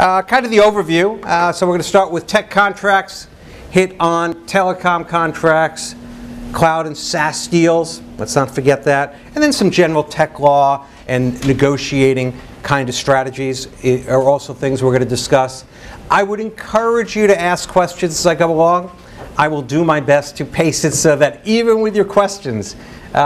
Kind of the overview. So we're going to start with tech contracts, hit on telecom contracts, cloud and SaaS deals. Let's not forget that. And then some general tech law and negotiating kind of strategies are also things we're going to discuss. I would encourage you to ask questions as I go along. I will do my best to pace it so that even with your questions,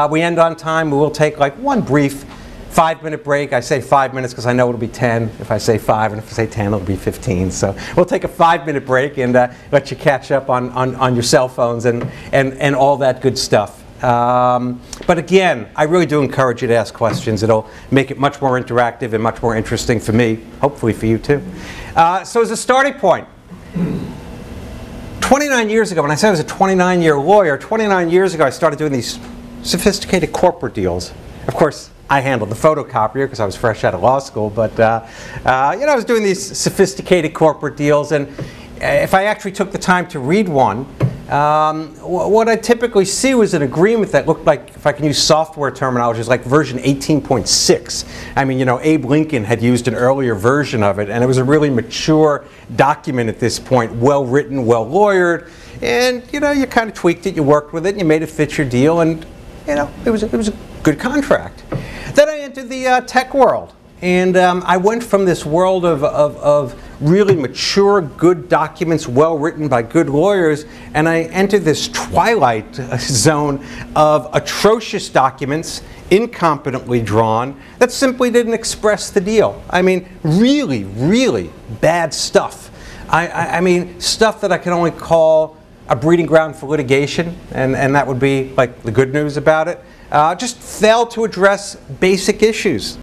we end on time. We will take like one brief 5-minute break. I say 5 minutes because I know it'll be 10 if I say 5, and if I say 10, it'll be 15. So we'll take a 5-minute break and let you catch up on your cell phones and all that good stuff. But again, I really do encourage you to ask questions. It'll make it much more interactive and much more interesting for me, hopefully for you too. So as a starting point, 29 years ago, when I said I was a 29-year lawyer, 29 years ago I started doing these sophisticated corporate deals. Of course, I handled the photocopier because I was fresh out of law school, but I was doing these sophisticated corporate deals, and if I actually took the time to read one, what I typically see was an agreement that looked like, if I can use software terminology, like version 18.6. I mean, Abe Lincoln had used an earlier version of it, and it was a really mature document at this point, well written, well lawyered, and you kind of tweaked it, you worked with it, and you made it fit your deal, and it was a good contract. Then I entered the tech world, and I went from this world of really mature, good documents, well written by good lawyers, and I entered this twilight zone of atrocious documents, incompetently drawn, that simply didn't express the deal. I mean, really, really bad stuff. I mean, stuff that I can only call a breeding ground for litigation, and that would be like the good news about it. Just failed to address basic issues.